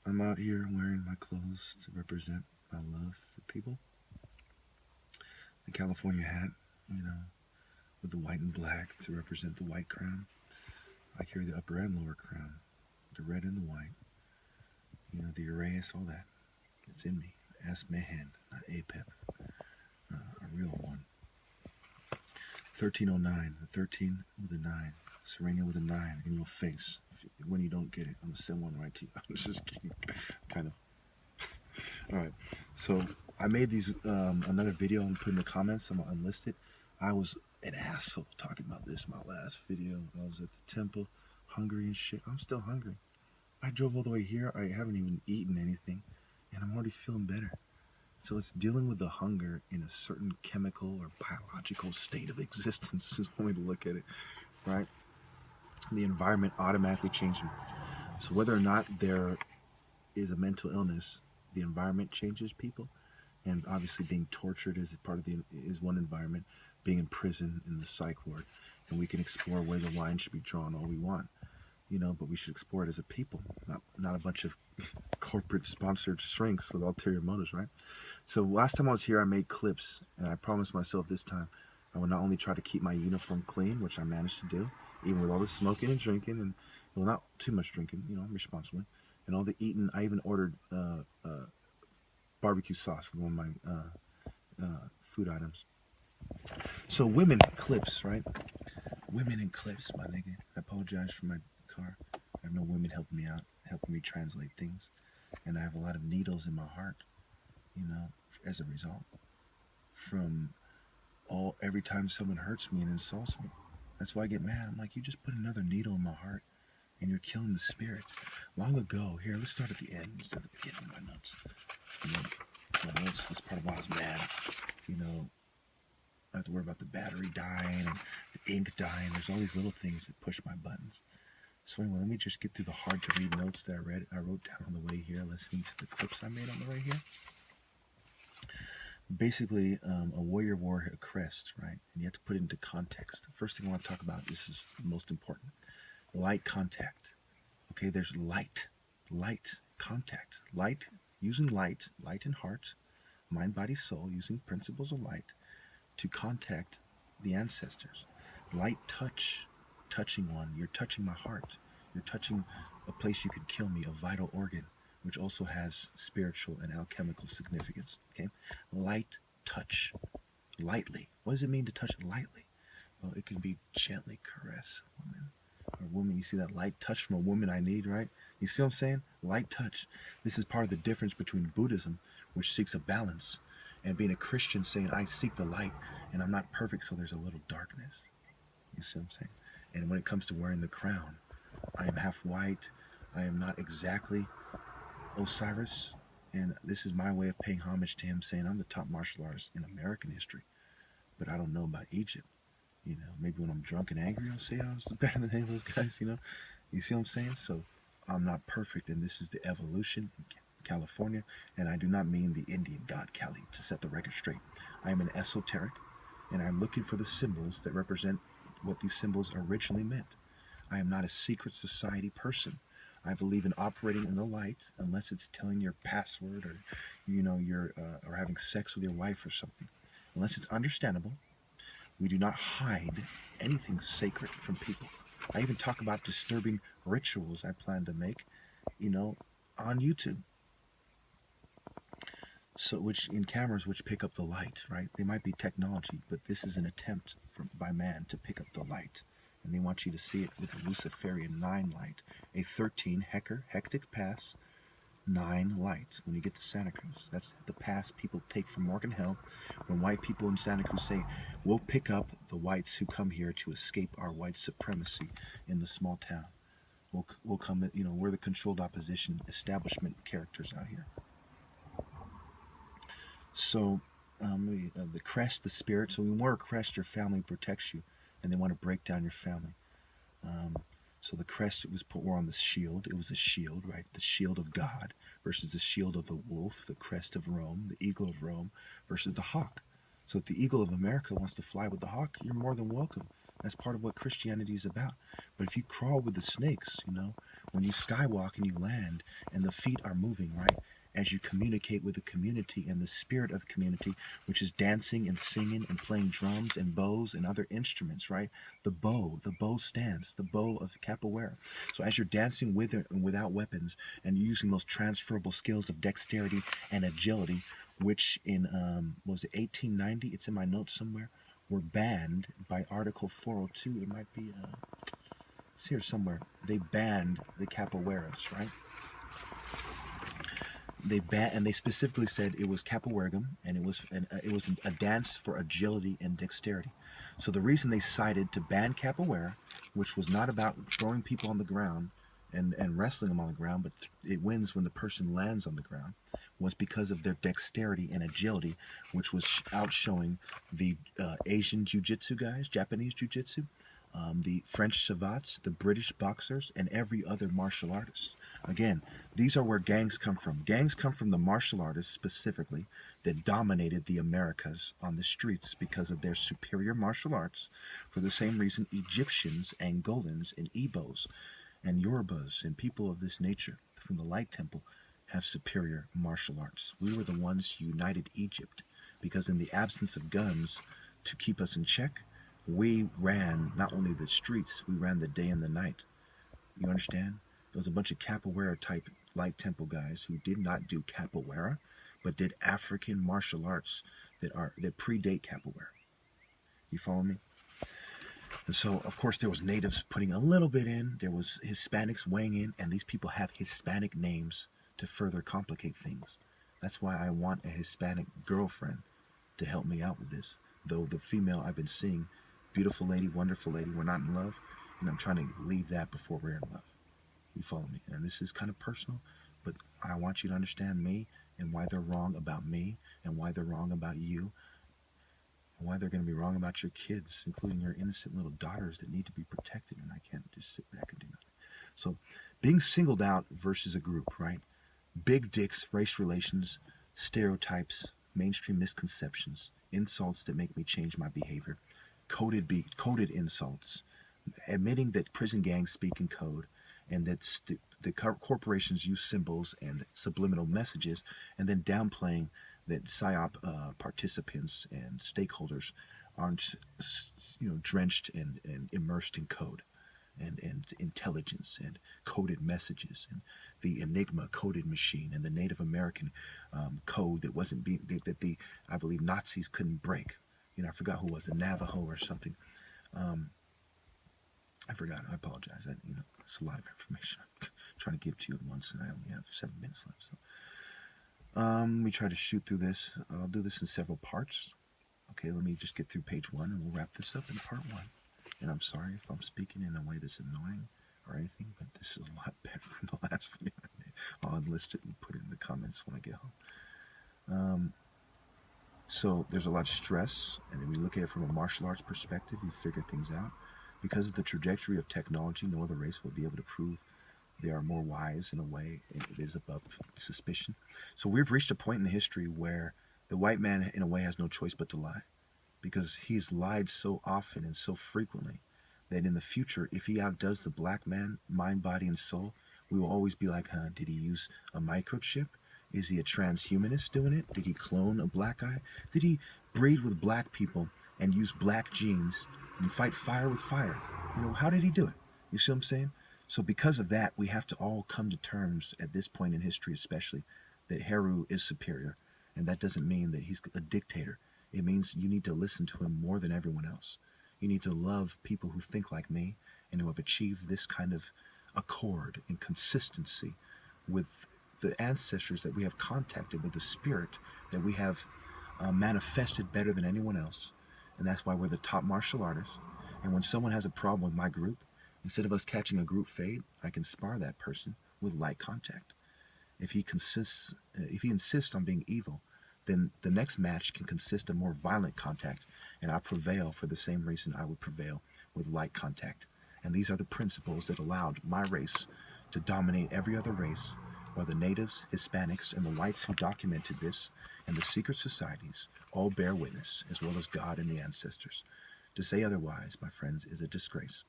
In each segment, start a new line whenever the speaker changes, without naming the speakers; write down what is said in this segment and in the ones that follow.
I'm out here wearing my clothes to represent my love for people. The California hat, you know, with the white and black to represent the white crown. I carry the upper and lower crown, the red and the white, the Uraeus, all that. It's in me. Ask Mehen, not Apep, a real one. 1309, the 13 with a 9, Serenia with a 9 in your face. When you don't get it, I'm going to send one right to you. I'm just kidding. Kind of. All right. So I made these, another video and put in the comments. I'm unlisted. I was an asshole talking about this in my last video. I was at the temple, hungry and shit. I'm still hungry. I drove all the way here. I haven't even eaten anything, and I'm already feeling better. So it's dealing with the hunger in a certain chemical or biological state of existence is one way to look at it, right? The environment automatically changing. So whether or not there is a mental illness, the environment changes people. And obviously being tortured is part of is one environment, being in prison in the psych ward. And we can explore where the line should be drawn all we want, but we should explore it as a people, not a bunch of corporate sponsored shrinks with ulterior motives, right? So last time I was here, I made clips, and I promised myself this time I would not only try to keep my uniform clean, which I managed to do, even with all the smoking and drinking, and well, not too much drinking, responsibly, and all the eating. I even ordered barbecue sauce for one of my food items. So women clips, right? Women in clips, my nigga. I apologize for my car. I have no women helping me out, helping me translate things, and I have a lot of needles in my heart, as a result, from every time someone hurts me and insults me. That's why I get mad. I'm like, you just put another needle in my heart and you're killing the spirit. Long ago, here, let's start at the end instead of the beginning of my notes. My notes, this part of why I was mad. I have to worry about the battery dying and the ink dying. There's all these little things that push my buttons. So anyway, let me just get through the hard to read notes that I wrote down on the way here, listening to the clips I made on the way here. Basically, a warrior wore a crest, right? And you have to put it into context. The first thing I want to talk about, this is the most important. Light contact. Okay, there's light contact. Light, using light and heart, mind, body, soul, using principles of light to contact the ancestors. Light touch, touching one. You're touching my heart. You're touching a place you could kill me, a vital organ, which also has spiritual and alchemical significance. Okay, light touch, lightly. What does it mean to touch lightly? Well, it can be gently caress a woman. Or a woman, you see that light touch from a woman I need, right? You see what I'm saying? Light touch. This is part of the difference between Buddhism, which seeks a balance, and being a Christian saying, I seek the light, and I'm not perfect, so there's a little darkness. You see what I'm saying? And when it comes to wearing the crown, I am half white. I am not exactly Osiris, and this is my way of paying homage to him, saying I'm the top martial artist in American history, but I don't know about Egypt. Maybe when I'm drunk and angry, I'll say I was better than any of those guys. You see what I'm saying? So I'm not perfect, and this is the evolution in California, and I do not mean the Indian god Kali, to set the record straight. I am an esoteric, and I'm looking for the symbols that represent what these symbols originally meant. I am not a secret society person. I believe in operating in the light, unless it's telling your password or, you're or having sex with your wife or something. Unless it's understandable, we do not hide anything sacred from people. I even talk about disturbing rituals I plan to make, on YouTube. So, which in cameras which pick up the light, right? They might be technology, but this is an attempt by man to pick up the light. And they want you to see it with a Luciferian 9 light, a 13 hectic pass 9 light. When you get to Santa Cruz, that's the pass people take from Morgan Hill. When white people in Santa Cruz say, we'll pick up the whites who come here to escape our white supremacy in the small town. We'll come, we're the controlled opposition establishment characters out here. So the crest, the spirit. So when you wear a crest, your family protects you, and they want to break down your family. So the crest, it was put more on the shield. It was a shield, right? The shield of God versus the shield of the wolf, the crest of Rome, the eagle of Rome versus the hawk. So if the eagle of America wants to fly with the hawk, you're more than welcome. That's part of what Christianity is about. But if you crawl with the snakes, When you skywalk and you land and the feet are moving, right? As you communicate with the community and the spirit of the community, which is dancing and singing and playing drums and bows and other instruments, right? The bow stance, the bow of capoeira. So as you're dancing with and without weapons and using those transferable skills of dexterity and agility, which in was it 1890? It's in my notes somewhere. Were banned by Article 402. It might be it's here somewhere. They banned the capoeiras, right? They specifically said it was capoeira, and it was a dance for agility and dexterity. So the reason they cited to ban capoeira, which was not about throwing people on the ground and wrestling them on the ground, but it wins when the person lands on the ground, was because of their dexterity and agility, which was outshowing the Asian jiu-jitsu guys, Japanese jiu-jitsu, the French savants, the British boxers, and every other martial artist. Again, these are where gangs come from. Gangs come from the martial artists specifically that dominated the Americas on the streets because of their superior martial arts. For the same reason, Egyptians, Angolans, and Igbos, and Yorubas, and people of this nature from the Light Temple have superior martial arts. We were the ones who united Egypt because in the absence of guns to keep us in check, we ran not only the streets, we ran the day and the night. You understand? There was a bunch of capoeira type Light Temple guys who did not do capoeira, but did African martial arts that predate capoeira. You follow me? And so, of course, there was natives putting a little bit in. There was Hispanics weighing in, and these people have Hispanic names to further complicate things. That's why I want a Hispanic girlfriend to help me out with this. Though the female I've been seeing, beautiful lady, wonderful lady, we're not in love, and I'm trying to leave that before we're in love. You follow me? And this is kind of personal, but I want you to understand me and why they're wrong about me and why they're wrong about you and why they're going to be wrong about your kids, including your innocent little daughters that need to be protected, and I can't just sit back and do nothing. So being singled out versus a group, right? Big dicks, race relations, stereotypes, mainstream misconceptions, insults that make me change my behavior, coded insults, admitting that prison gangs speak in code, and that the corporations use symbols and subliminal messages, and then downplaying that PSYOP participants and stakeholders aren't, drenched and immersed in code and intelligence and coded messages, and the Enigma coded machine and the Native American code that wasn't being that the I believe Nazis couldn't break. I forgot who it was, the Navajo or something. I forgot. I apologize. It's a lot of information I'm trying to give to you at once, and I only have 7 minutes left. So, we try to shoot through this. I'll do this in several parts. Okay, let me just get through page 1, and we'll wrap this up in part 1. And I'm sorry if I'm speaking in a way that's annoying or anything, but this is a lot better than the last video I made. I'll enlist it and put it in the comments when I get home. So there's a lot of stress, and if we look at it from a martial arts perspective, you figure things out. Because of the trajectory of technology, no other race will be able to prove they are more wise in a way it is above suspicion. So we've reached a point in history where the white man, in a way, has no choice but to lie, because he's lied so often and so frequently that in the future, if he outdoes the black man, mind, body, and soul, we will always be like, did he use a microchip? Is he a transhumanist doing it? Did he clone a black guy? Did he breed with black people and use black genes and fight fire with fire? How did he do it? You see what I'm saying? So because of that, we have to all come to terms at this point in history, especially, that Heru is superior. And that doesn't mean that he's a dictator. It means you need to listen to him more than everyone else. You need to love people who think like me and who have achieved this kind of accord and consistency with the ancestors that we have contacted, with the spirit that we have manifested better than anyone else. And that's why we're the top martial artists. And when someone has a problem with my group, instead of us catching a group fade, I can spar that person with light contact. If he insists on being evil, then the next match can consist of more violent contact, and I prevail for the same reason I would prevail with light contact. And these are the principles that allowed my race to dominate every other race, while the natives, Hispanics, and the whites who documented this, and the secret societies, all bear witness, as well as God and the ancestors. To say otherwise, my friends, is a disgrace.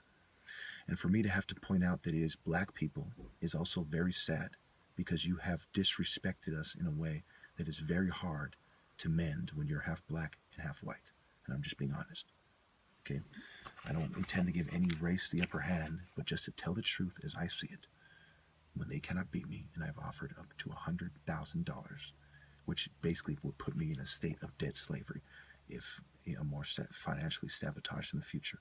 And for me to have to point out that it is black people is also very sad, because you have disrespected us in a way that is very hard to mend when you're half black and half white. And I'm just being honest. Okay? I don't intend to give any race the upper hand, but just to tell the truth as I see it. When they cannot beat me, and I've offered up to $100,000, which basically would put me in a state of dead slavery if I'm more financially sabotaged in the future.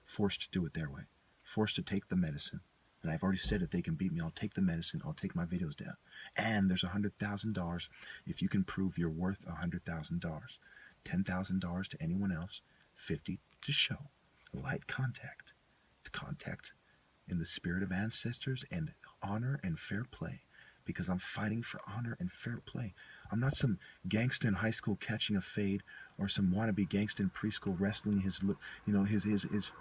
Forced to do it their way. Forced to take the medicine. And I've already said if they can beat me, I'll take the medicine, I'll take my videos down. And there's $100,000 if you can prove you're worth $100,000. $10,000 to anyone else, $50 to show. Light contact. To contact in the spirit of ancestors and honor and fair play, because I'm fighting for honor and fair play. I'm not some gangster in high school catching a fade, or some wannabe gangster in preschool wrestling his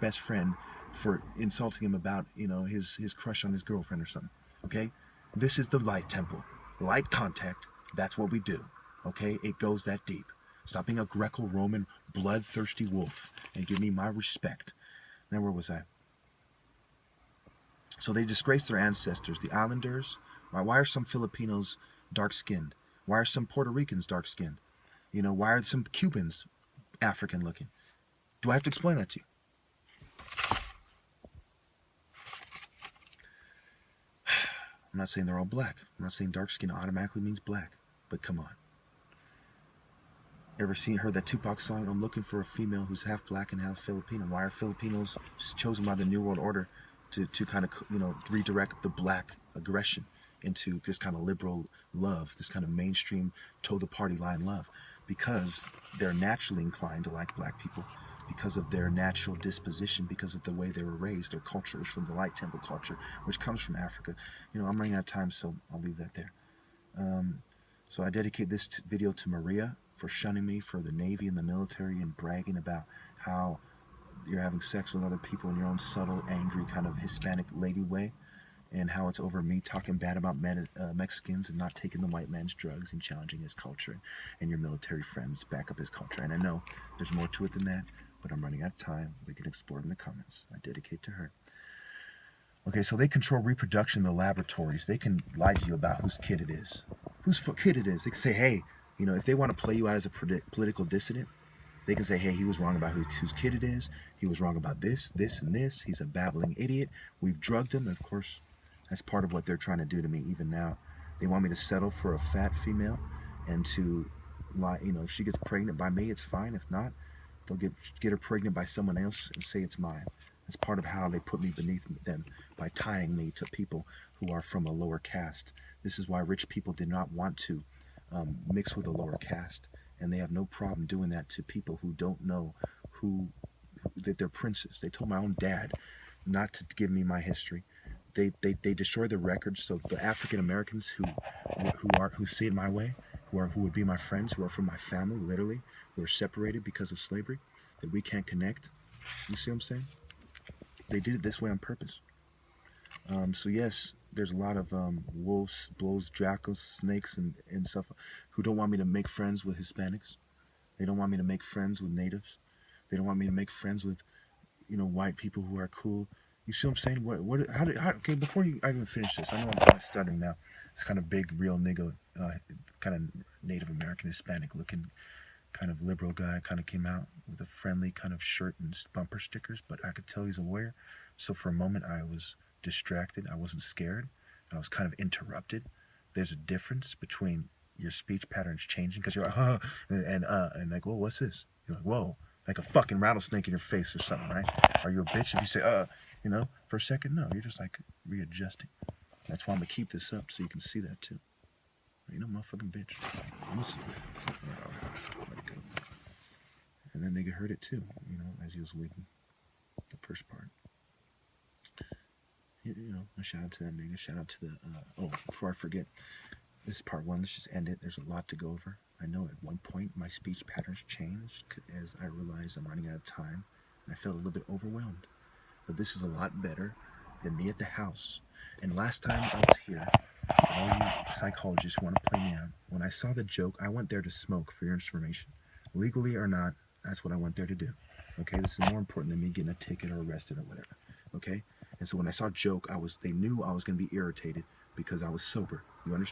best friend for insulting him about his crush on his girlfriend or something. Okay, this is the light temple, light contact. That's what we do. Okay, it goes that deep. Stop being a Greco-Roman bloodthirsty wolf and give me my respect. Now, where was I? So they disgrace their ancestors, the islanders. Why are some Filipinos dark-skinned? Why are some Puerto Ricans dark-skinned? Why are some Cubans African-looking? Do I have to explain that to you? I'm not saying they're all black. I'm not saying dark-skin automatically means black. But come on. Ever heard that Tupac song, I'm looking for a female who's half black and half Filipino? Why are Filipinos chosen by the New World Order to kind of, redirect the black aggression into this kind of liberal love, this kind of mainstream toe the party line love? Because they're naturally inclined to like black people, because of their natural disposition, because of the way they were raised. Their culture is from the Light Temple culture, which comes from Africa. I'm running out of time, so I'll leave that there. So I dedicate this video to Maria for shunning me for the Navy and the military and bragging about how you're having sex with other people in your own subtle, angry, kind of Hispanic lady way, and how it's over me talking bad about Mexicans and not taking the white man's drugs and challenging his culture, and your military friends back up his culture. And I know there's more to it than that, but I'm running out of time. We can explore it in the comments. I dedicate to her. Okay, so they control reproduction in the laboratories. They can lie to you about whose kid it is. Whose kid it is. They can say, hey, if they want to play you out as a political dissident, they can say, hey, he was wrong about whose kid it is. He was wrong about this, this, and this. He's a babbling idiot. We've drugged him. And of course, that's part of what they're trying to do to me even now. They want me to settle for a fat female and to lie. If she gets pregnant by me, it's fine. If not, they'll get her pregnant by someone else and say it's mine. That's part of how they put me beneath them, by tying me to people who are from a lower caste. This is why rich people did not want to mix with a lower caste. And they have no problem doing that to people who don't know that they're princes. They told my own dad not to give me my history. They destroy the records. So the African Americans who see it my way, who would be my friends, who are from my family, literally, who are separated because of slavery, that we can't connect. You see what I'm saying? They did it this way on purpose. So yes, there's a lot of wolves, blows, jackals, snakes, and stuff who don't want me to make friends with Hispanics. They don't want me to make friends with natives. They don't want me to make friends with, white people who are cool. You see what I'm saying? Okay, before I even finish this, I know I'm kind of stuttering now. This kind of big, real nigga, kind of Native American, Hispanic looking, kind of liberal guy kind of came out with a friendly kind of shirt and bumper stickers, but I could tell he's a warrior. So for a moment, I was distracted. I wasn't scared. I was kind of interrupted. There's a difference between your speech patterns changing, because you're like, and like, whoa, what's this? You're like, whoa, like a fucking rattlesnake in your face or something, right? Are you a bitch if you say, for a second? No, you're just like readjusting. That's why I'm gonna keep this up so you can see that too. Motherfucking bitch. And then they heard it too, as he was leaving the first part. A shout out to that nigga. Shout out to the, before I forget, this is part one. Let's just end it. There's a lot to go over. I know at one point my speech patterns changed as I realized I'm running out of time, and I felt a little bit overwhelmed. But this is a lot better than me at the house. And last time I was here, for all you psychologists who want to play me out, when I saw the joke, I went there to smoke, for your information. Legally or not, that's what I went there to do. Okay, this is more important than me getting a ticket or arrested or whatever. Okay? And so when I saw joke, they knew I was going to be irritated because I was sober. You understand?